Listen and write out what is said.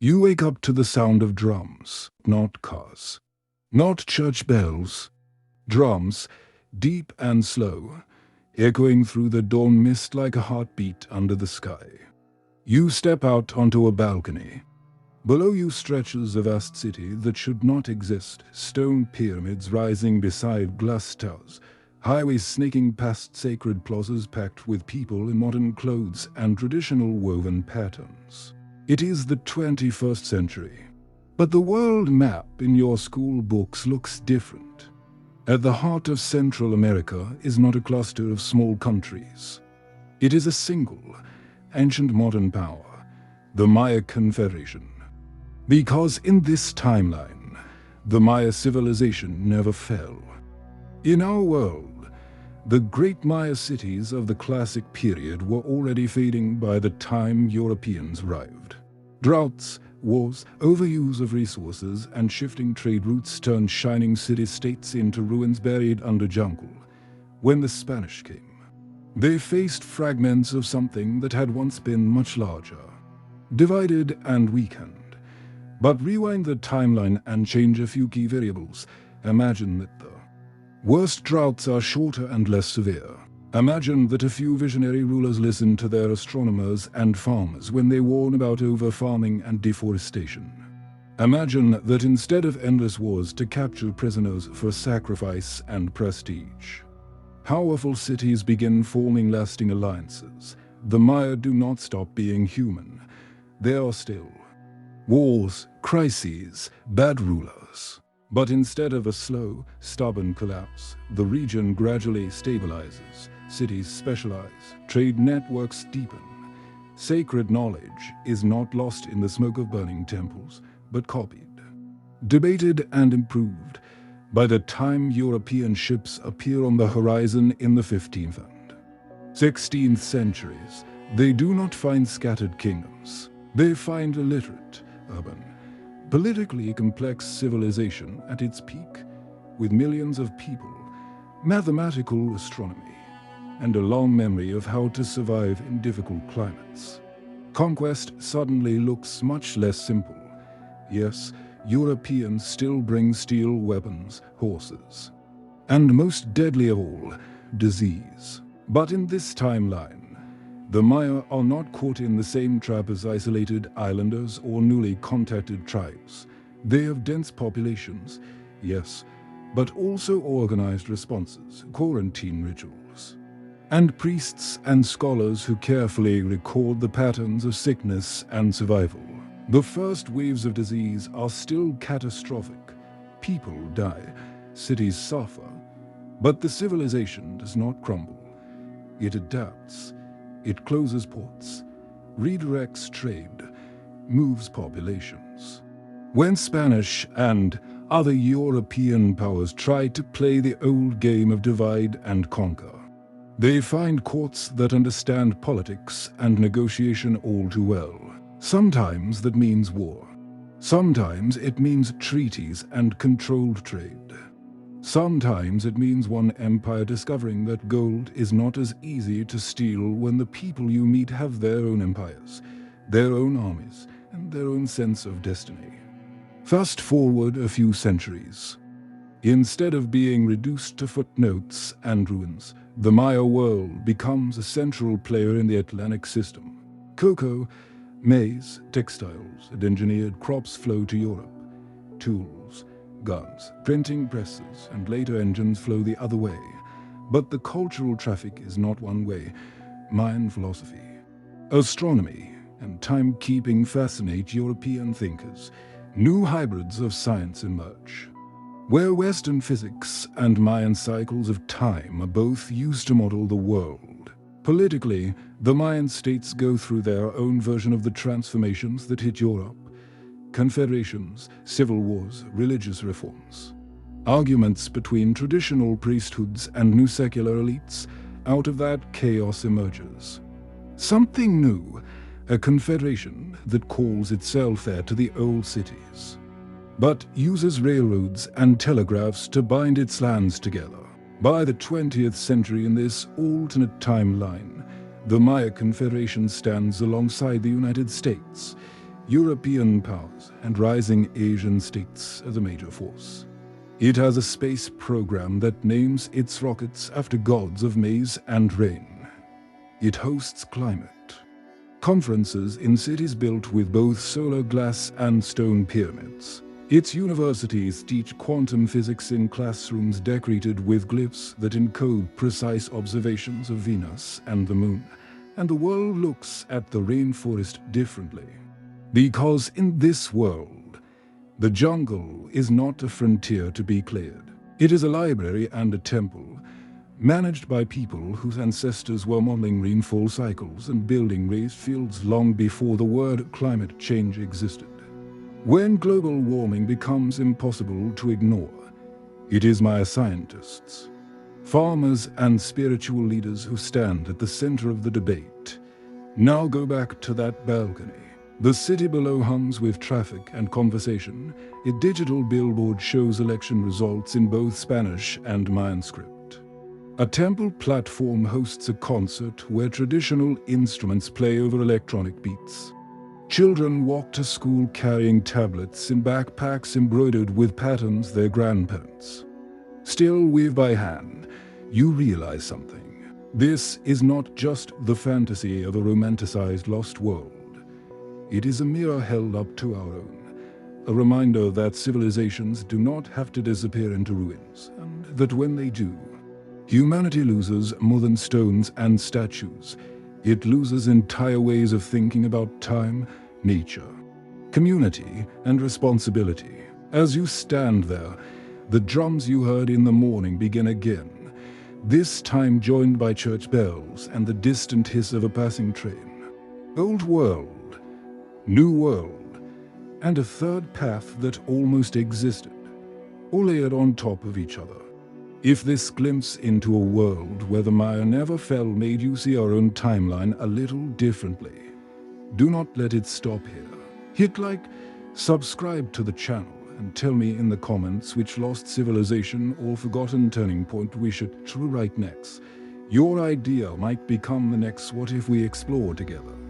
You wake up to the sound of drums, not cars, not church bells. Drums, deep and slow, echoing through the dawn mist like a heartbeat under the sky. You step out onto a balcony. Below you stretches a vast city that should not exist, stone pyramids rising beside glass towers, highways snaking past sacred plazas packed with people in modern clothes and traditional woven patterns. It is the 21st century. But the world map in your school books looks different. At the heart of Central America is not a cluster of small countries. It is a single, ancient modern power, the Maya Confederation. Because in this timeline, the Maya civilization never fell. In our world, the great Maya cities of the classic period were already fading by the time Europeans arrived. Droughts, wars, overuse of resources, and shifting trade routes turned shining city-states into ruins buried under jungle. When the Spanish came, they faced fragments of something that had once been much larger, divided and weakened. But rewind the timeline and change a few key variables. Imagine that the worst droughts are shorter and less severe. Imagine that a few visionary rulers listened to their astronomers and farmers when they warned about over-farming and deforestation. Imagine that instead of endless wars to capture prisoners for sacrifice and prestige, powerful cities begin forming lasting alliances. The Maya do not stop being human. They are still wars, crises, bad rulers. But instead of a slow, stubborn collapse, the region gradually stabilizes. Cities specialize, trade networks deepen. Sacred knowledge is not lost in the smoke of burning temples, but copied, debated and improved. By the time European ships appear on the horizon in the 15th and 16th centuries, they do not find scattered kingdoms. They find a literate, urban, politically complex civilization at its peak, with millions of people, mathematical astronomy, and a long memory of how to survive in difficult climates. Conquest suddenly looks much less simple. Yes, Europeans still bring steel weapons, horses, and most deadly of all, disease. But in this timeline, the Maya are not caught in the same trap as isolated islanders or newly contacted tribes. They have dense populations, yes, but also organized responses, quarantine rituals, and priests and scholars who carefully record the patterns of sickness and survival. The first waves of disease are still catastrophic. People die, cities suffer, but the civilization does not crumble. It adapts. It closes ports, redirects trade, moves populations. When Spanish and other European powers try to play the old game of divide and conquer, they find courts that understand politics and negotiation all too well. Sometimes that means war. Sometimes it means treaties and controlled trade. Sometimes it means one empire discovering that gold is not as easy to steal when the people you meet have their own empires, their own armies, and their own sense of destiny. Fast forward a few centuries. Instead of being reduced to footnotes and ruins, the Maya world becomes a central player in the Atlantic system. Cocoa, maize, textiles, and engineered crops flow to Europe. Tools, guns, printing presses, and later engines flow the other way. But the cultural traffic is not one way. Mayan philosophy, astronomy, and timekeeping fascinate European thinkers. New hybrids of science emerge, where Western physics and Mayan cycles of time are both used to model the world. Politically, the Mayan states go through their own version of the transformations that hit Europe. Confederations, civil wars, religious reforms. Arguments between traditional priesthoods and new secular elites. Out of that, chaos emerges. Something new, a confederation that calls itself heir to the old cities, but uses railroads and telegraphs to bind its lands together. By the 20th century, in this alternate timeline, the Maya Confederation stands alongside the United States. European powers and rising Asian states as a major force. It has a space program that names its rockets after gods of maize and rain. It hosts climate conferences in cities built with both solar glass and stone pyramids. Its universities teach quantum physics in classrooms decorated with glyphs that encode precise observations of Venus and the Moon, and the world looks at the rainforest differently. Because in this world, the jungle is not a frontier to be cleared. It is a library and a temple, managed by people whose ancestors were modeling rainfall cycles and building raised fields long before the word climate change existed. When global warming becomes impossible to ignore, it is my scientists, farmers and spiritual leaders who stand at the center of the debate. Now go back to that balcony. The city below hums with traffic and conversation. A digital billboard shows election results in both Spanish and Mayan script. A temple platform hosts a concert where traditional instruments play over electronic beats. Children walk to school carrying tablets in backpacks embroidered with patterns their grandparents still weave by hand. You realize something. This is not just the fantasy of a romanticized lost world. It is a mirror held up to our own, a reminder that civilizations do not have to disappear into ruins, and that when they do, humanity loses more than stones and statues. It loses entire ways of thinking about time, nature, community, and responsibility. As you stand there, the drums you heard in the morning begin again, this time joined by church bells and the distant hiss of a passing train. Old world, new world, and a third path that almost existed, all layered on top of each other. If this glimpse into a world where the Maya never fell made you see our own timeline a little differently, do not let it stop here. Hit like, subscribe to the channel, and tell me in the comments which lost civilization or forgotten turning point we should try right next. Your idea might become the next What If we explore together.